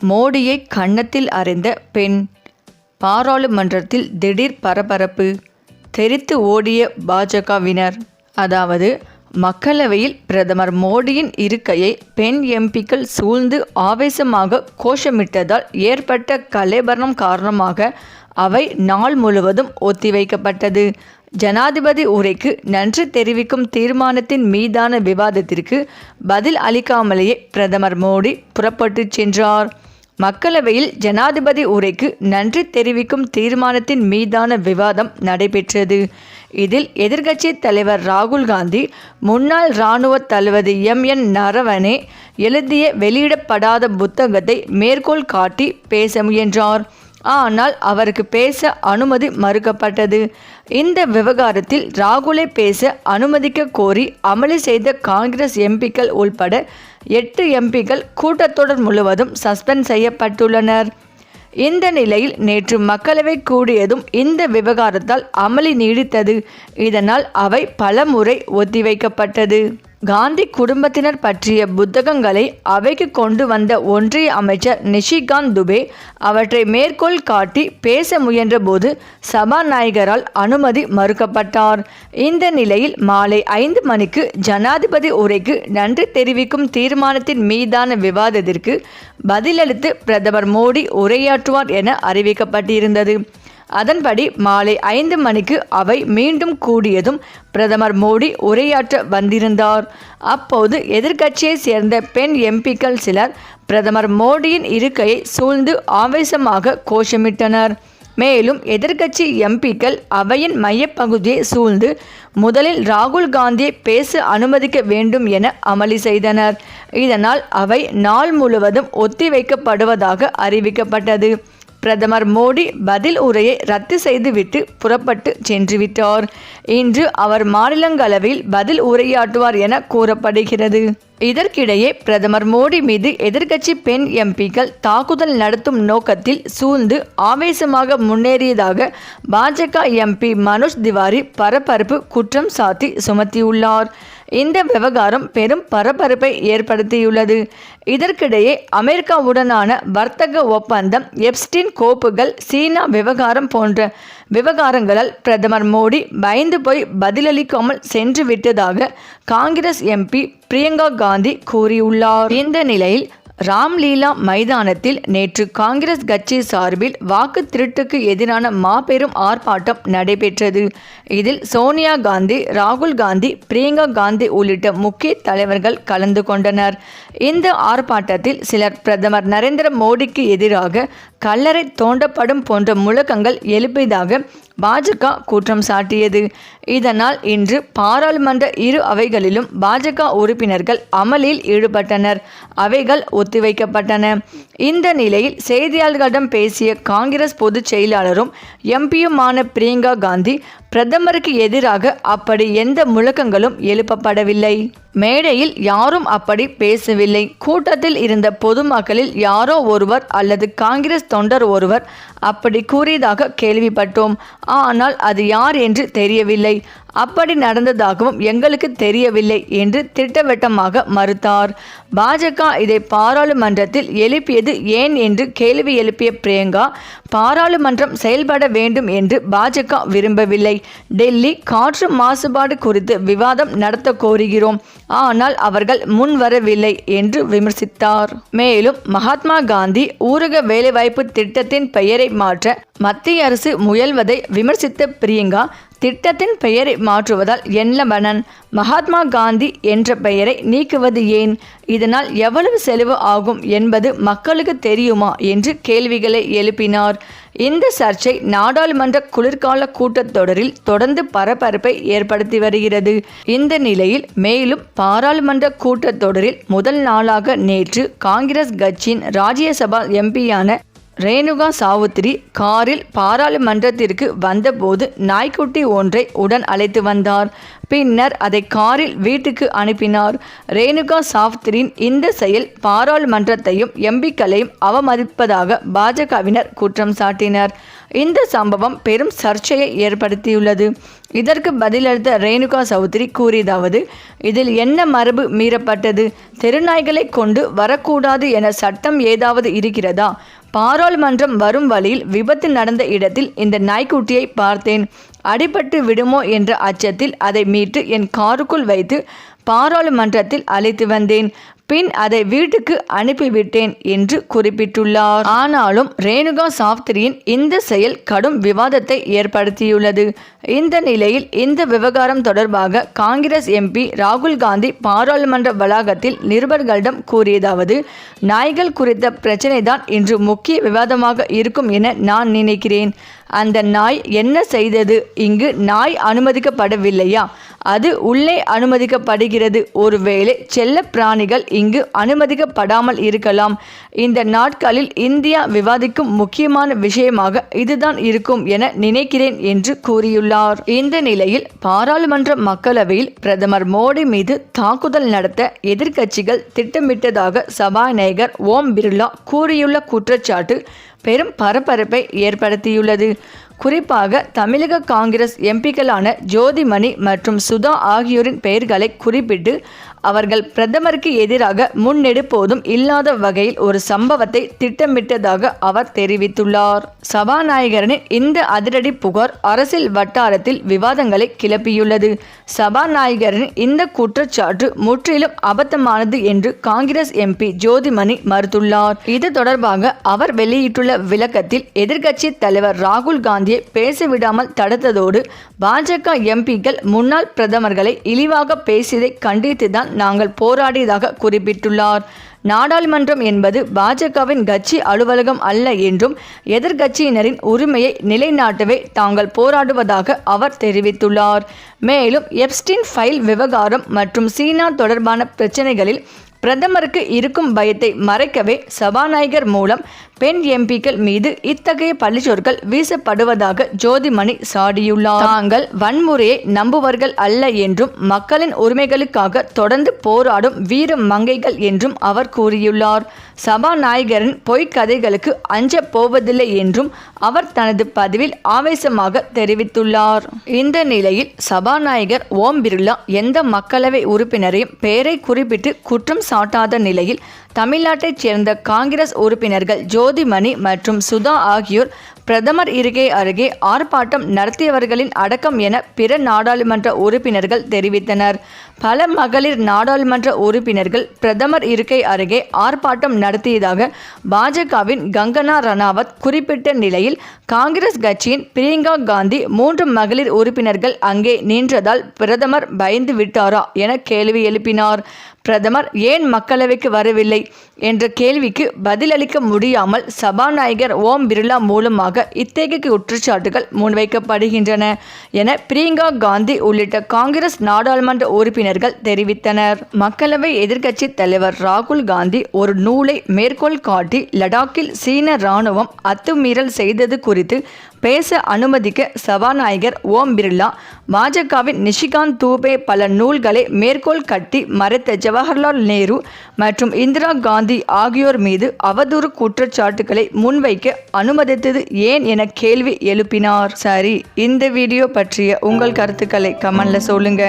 மோடியை கன்னத்தில் அறைந்த பெண். பாராளுமன்றத்தில் திடீர் பரபரப்பு. தெரித்து ஓடிய பாஜகவினர். அதாவது மக்களவையில் பிரதமர் மோடியின் இருக்கையை பெண் எம்பிக்கள் சூழ்ந்து ஆவேசமாக கோஷமிட்டதால் ஏற்பட்ட கலவரம் காரணமாக அவை நாள் முழுவதும் ஒத்திவைக்கப்பட்டது. ஜனாதிபதி உரைக்கு நன்றி தெரிவிக்கும் தீர்மானத்தின் மீதான விவாதத்திற்கு பதில் அளிக்காமலேயே பிரதமர் மோடி புறப்பட்டுச் சென்றார். மக்களவையில் ஜனாதிபதி உரைக்கு நன்றி தெரிவிக்கும் தீர்மானத்தின் மீதான விவாதம் நடைபெற்றது. இதில் எதிர்க்கட்சி தலைவர் ராகுல் காந்தி முன்னாள் இராணுவ தளபதி எம்.என். நரவனே எழுதிய வெளியிடப்படாத புத்தகத்தை மேற்கோள் காட்டி பேச முயன்றார். ஆனால் அவருக்கு பேச அனுமதி மறுக்கப்பட்டது. இந்த விவகாரத்தில் ராகுலை பேச அனுமதிக்க கோரி அமளி செய்த காங்கிரஸ் எம்பிக்கள் உள்பட 8 எம்பிக்கள் கூட்டத்தொடர் முழுவதும் சஸ்பெண்ட் செய்யப்பட்டுள்ளனர். இந்த நிலையில் நேற்று மக்களவை கூடியதும் இந்த விவகாரத்தால் அமளி நீடித்தது. இதனால் அவை பலமுறை ஒத்திவைக்கப்பட்டது. காந்தி குடும்பத்தினர் பற்றிய புத்தகங்களை அவைக்கு கொண்டு வந்த ஒன்றிய அமைச்சர் நிஷிகாந்த் துபே அவற்றை மேற்கோள் காட்டி பேச முயன்றபோது சபாநாயகரால் அனுமதி மறுக்கப்பட்டார். இந்த நிலையில் மாலை 5 மணிக்கு ஜனாதிபதி உரைக்கு நன்றி தெரிவிக்கும் தீர்மானத்தின் மீதான விவாதத்திற்கு பதிலளித்து பிரதமர் மோடி உரையாற்றுவார் என அறிவிக்கப்பட்டிருந்தது. அதன்படி மாலை 5 மணிக்கு அவை மீண்டும் கூடியதும் பிரதமர் மோடி உரையாற்ற வந்திருந்தார். அப்போது எதிர்க்கட்சியை சேர்ந்த பெண் எம்பிக்கள் சிலர் பிரதமர் மோடியின் இருக்கையை சூழ்ந்து ஆவேசமாக கோஷமிட்டனர். மேலும் எதிர்க்கட்சி எம்பிக்கள் அவையின் மையப்பகுதியை சூழ்ந்து முதலில் ராகுல் காந்தியை பேச அனுமதிக்க வேண்டும் என அமளி செய்தனர். இதனால் அவை நாள் முழுவதும் ஒத்திவைக்கப்படுவதாக அறிவிக்கப்பட்டது. பிரதமர் மோடி பதில் உரையை ரத்து செய்துவிட்டு புறப்பட்டு சென்றுவிட்டார். இன்று அவர் மாநிலங்களவையில் பதில் உரையாற்றுவார் என கூறப்படுகிறது. இதற்கிடையே பிரதமர் மோடி மீது எதிர்க்கட்சி பெண் எம்பிக்கள் தாக்குதல் நடத்தும் நோக்கத்தில் சூழ்ந்து ஆவேசமாக முன்னேறியதாக பாஜக எம்பி மனோஜ் திவாரி பரபரப்பு குற்றம் சாட்டி சுமத்தியுள்ளார். இந்த விவகாரம் பெரும் பரபரப்பை ஏற்படுத்தியுள்ளது. இதற்கிடையே அமெரிக்காவுடனான வர்த்தக ஒப்பந்தம், எப்ஸ்டீன் கோப்புகள், சீனா விவகாரம் போன்ற விவகாரங்களால் பிரதமர் மோடி பயந்து போய் பதிலளிக்காமல் சென்று விட்டதாக காங்கிரஸ் எம்பி பிரியங்கா காந்தி கூறியுள்ளார். இந்த நிலையில் ராம்லீலா மைதானத்தில் நேற்று காங்கிரஸ் கட்சி சார்பில் வாக்கு திருட்டுக்கு எதிரான மாபெரும் ஆர்ப்பாட்டம் நடைபெற்றது. இதில் சோனியா காந்தி, ராகுல் காந்தி, பிரியங்கா காந்தி உள்ளிட்ட முக்கிய தலைவர்கள் கலந்து கொண்டனர். இந்த ஆர்ப்பாட்டத்தில் சிலர் பிரதமர் நரேந்திர மோடிக்கு எதிராக கல்லறை தோண்டப்படும் போன்ற முழக்கங்கள் எழுப்பியதாக பாஜக குற்றம் சாட்டியது. இதனால் இன்று பாராளுமன்ற இரு அவைகளிலும் பாஜக உறுப்பினர்கள் அமளியில் ஈடுபட்டனர். அவைகள் ஒத்திவைக்கப்பட்டன. இந்த நிலையில் செய்தியாளர்களிடம் பேசிய காங்கிரஸ் பொதுச் செயலாளரும் எம்பியுமான பிரியங்கா காந்தி, பிரதமருக்கு எதிராக அப்படி எந்த முழக்கங்களும் எழுப்பப்படவில்லை. மேடையில் யாரும் அப்படி பேசவில்லை. கூட்டத்தில் இருந்த பொதுமக்களில் யாரோ ஒருவர் அல்லது காங்கிரஸ் தொண்டர் ஒருவர் அப்படி கூறியதாக கேள்விப்பட்டோம். ஆனால் அது யார் என்று தெரியவில்லை. அப்படி நடந்ததாகவும் எங்களுக்கு தெரியவில்லை என்று திட்டவட்டமாக மறுத்தார். பாஜக இதை பாராளுமன்றத்தில் எழுப்பியது ஏன் என்று கேள்வி எழுப்பிய பிரியங்கா, பாராளுமன்றம் செயல்பட வேண்டும் என்று பாஜக விரும்பவில்லை. டெல்லி காற்று மாசுபாடு குறித்து விவாதம் நடத்த கோருகிறோம், ஆனால் அவர்கள் முன்வரவில்லை என்று விமர்சித்தார். மேலும் மகாத்மா காந்தி ஊரக வேலைவாய்ப்பு திட்டத்தின் பெயரை மாற்ற மத்திய அரசு முயல்வதை விமர்சித்த பிரியங்கா, திட்டத்தின் பெயரை மாற்றுவதால் என்ன பலன்? மகாத்மா காந்தி என்ற பெயரை நீக்குவது ஏன்? இதனால் எவ்வளவு செலவு ஆகும் என்பது மக்களுக்கு தெரியுமா என்று கேள்விகளை எழுப்பினார். இந்த சர்ச்சை நாடாளுமன்ற குளிர்கால கூட்டத்தொடரில் தொடர்ந்து பரபரப்பை ஏற்படுத்தி வருகிறது. இந்த நிலையில் மேலும் பாராளுமன்ற கூட்டத்தொடரில் முதல் நாளாக நேற்று காங்கிரஸ் கட்சியின் ராஜ்யசபா எம்பியான ரேணுகா சாவுத்ரி காரில் பாராளுமன்றத்திற்கு வந்தபோது நாய்க்குட்டி ஒன்றை உடன் அழைத்து வந்தார். பின்னர் அதை காரில் வீட்டுக்கு அனுப்பினார். ரேணுகா சாவுத்ரியின் இந்த செயல் பாராளுமன்றத்தையும் எம்பிக்களையும் அவமதிப்பதாக பாஜகவினர் குற்றம் சாட்டினர். இந்த சம்பவம் பெரும் சர்ச்சையை ஏற்படுத்தியுள்ளது. இதற்கு பதிலளித்த ரேணுகா சௌத்ரி கூறியதாவது, இதில் என்ன மரபு மீறப்பட்டது? தெருநாய்களை கொண்டு வரக்கூடாது என சட்டம் ஏதாவது இருக்கிறதா? பாராளுமன்றம் வரும் வழியில் விபத்து நடந்த இடத்தில் இந்த நாய்க்குட்டியை பார்த்தேன். அடிபட்டு விடுமோ என்ற அச்சத்தில் அதை மீட்டு என் காருக்குள் வைத்து பாராளுமன்றத்தில் அழைத்து வந்தேன். பின் அதை வீட்டுக்கு அனுப்பிவிட்டேன் என்று குறிப்பிட்டுள்ளார். ஆனாலும் ரேணுகா சௌத்ரியின் இந்த செயல் கடும் விவாதத்தை ஏற்படுத்தியுள்ளது. இந்த நிலையில் இந்த விவகாரம் தொடர்பாக காங்கிரஸ் எம்பி ராகுல் காந்தி பாராளுமன்ற வளாகத்தில் நிருபர்களிடம் கூறியதாவது, நாய்கள் குறித்த பிரச்சனைதான் இன்று முக்கிய விவாதமாக இருக்கும் என நான் நினைக்கிறேன். அந்த நாய் என்ன செய்தது? இங்கு நாய் அனுமதிக்கப்படவில்லையா? அது உள்ளே அனுமதிக்கப்படுகிறது. ஒருவேளை செல்ல பிராணிகள் இங்கு அனுமதிக்கப்படாமல் இருக்கலாம். இந்த நாட்களில் இந்தியா விவாதிக்கும் முக்கியமான விஷயமாக இதுதான் இருக்கும் என நினைக்கிறேன் என்று கூறியுள்ளார். இந்த நிலையில் பாராளுமன்ற மக்களவையில் பிரதமர் மோடி மீது தாக்குதல் நடத்த எதிர்க்கட்சிகள் திட்டமிட்டதாக சபாநாயகர் ஓம் பிர்லா கூறியுள்ள குற்றச்சாட்டு பெரும் பரபரப்பை ஏற்படுத்தியுள்ளது. குறிப்பாக தமிழக காங்கிரஸ் எம்பிக்களான ஜோதிமணி மற்றும் சுதா ஆகியோரின் பெயர்களை குறிப்பிட்டு அவர்கள் பிரதமருக்கு எதிராக முன்னெடுப்போதும் இல்லாத வகையில் ஒரு சம்பவத்தை திட்டமிட்டதாக அவர் தெரிவித்துள்ளார். சபாநாயகரின் இந்த அதிரடி புகார் அரசியல் வட்டாரத்தில் விவாதங்களை கிளப்பியுள்ளது. சபாநாயகரின் இந்த குற்றச்சாட்டு முற்றிலும் அபத்தமானது என்று காங்கிரஸ் எம்பி ஜோதிமணி மறுத்துள்ளார். இது தொடர்பாக அவர் வெளியிட்டுள்ள விளக்கத்தில் எதிர்க்கட்சி தலைவர் ராகுல் காந்தியை பேசவிடாமல் தடுத்ததோடு பாஜக எம்பிக்கள் முன்னாள் பிரதமர்களை இழிவாக பேசியதை கண்டித்துதான் நாங்கள் போராடியதாக குறிப்பிட்டுள்ளார். நாடாளுமன்றம் என்பது பாஜகவின் கட்சி அலுவலகம் அல்ல என்றும் எதிர்க்கட்சியினரின் உரிமையை நிலைநாட்டவே தாங்கள் போராடுவதாக அவர் தெரிவித்துள்ளார். மேலும் எப்ஸ்டீன் ஃபைல் விவகாரம் மற்றும் சீனா தொடர்பான பிரச்சனைகளில் பிரதமருக்கு இருக்கும் பயத்தை மறைக்கவே சபாநாயகர் மூலம் பெண் எம்பிக்கள் மீது இத்தகைய பழிச்சொற்கள் வீசப்படுவதாக ஜோதிமணி சாடியுள்ளார். தாங்கள் வன்முறையை நம்புவர்கள் அல்ல என்றும் மக்களின் உரிமைகளுக்காக தொடர்ந்து போராடும் வீர மங்கைகள் என்றும் அவர் கூறியுள்ளார். சபாநாயகரின் பொய்க்கதைகளுக்கு அஞ்ச போவதில்லை என்றும் அவர் தனது பதிவில் ஆவேசமாக தெரிவித்துள்ளார். இந்த நிலையில் சபாநாயகர் ஓம் பிர்லா எந்த மக்களவை உறுப்பினரையும் பெயரை குறிப்பிட்டு குற்றம் சாட்டாத நிலையில் தமிழ்நாட்டைச் சேர்ந்த காங்கிரஸ் உறுப்பினர்கள் ஜோதிமணி மற்றும் சுதா ஆகியோர் பிரதமர் இருக்கை அருகே ஆர்ப்பாட்டம் நடத்தியவர்களின் அடக்கம் என பிற நாடாளுமன்ற உறுப்பினர்கள் தெரிவித்தனர். பல மகளிர் நாடாளுமன்ற உறுப்பினர்கள் பிரதமர் இருக்கை அருகே ஆர்ப்பாட்டம் நடத்தியதாக பாஜகவின் கங்கனா ரணாவத் குறிப்பிட்ட நிலையில் காங்கிரஸ் கட்சியின் பிரியங்கா காந்தி 3 மகளிர் உறுப்பினர்கள் அங்கே நின்றதால் பிரதமர் பயந்து விட்டாரா என கேள்வி எழுப்பினார். பிரதமர் ஏன் மக்களவைக்கு வரவில்லை என்ற கேள்விக்கு பதிலளிக்க முடியாமல் சபாநாயகர் ஓம் பிர்லா மூலமாக இத்தகைய குற்றச்சாட்டுகள் முன்வைக்கப்படுகின்றன என பிரியங்கா காந்தி உள்ளிட்ட காங்கிரஸ் நாடாளுமன்ற உறுப்பினர்கள் தெரிவித்தனர். மக்களவை எதிர்க்கட்சி தலைவர் ராகுல் காந்தி ஒரு நூலை மேற்கோள் காட்டி லடாக்கில் சீன இராணுவம் அத்துமீறல் செய்தது குறித்து பேச அனுமதிக்க சபாநாயகர் ஓம் பிர்லா பாஜகவின் நிஷிகாந்த் தூபே பல நூல்களை மேற்கோள் கட்டி மறைத்த ஜவஹர்லால் நேரு மற்றும் இந்திரா காந்தி ஆகியோர் மீது அவதூறு குற்றச்சாட்டுகளை முன்வைக்க அனுமதித்தது ஏன் என கேள்வி எழுப்பினார். சரி, இந்த வீடியோ பற்றிய உங்கள் கருத்துக்களை கமெண்ட்ல சொல்லுங்க.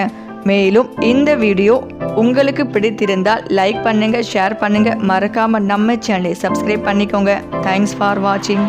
மேலும் இந்த வீடியோ உங்களுக்கு பிடித்திருந்தால் லைக் பண்ணுங்க, ஷேர் பண்ணுங்க, மறக்காம நம்ம சேனலை சப்ஸ்கிரைப் பண்ணிக்கோங்க. தேங்க்ஸ் ஃபார் வாட்சிங்.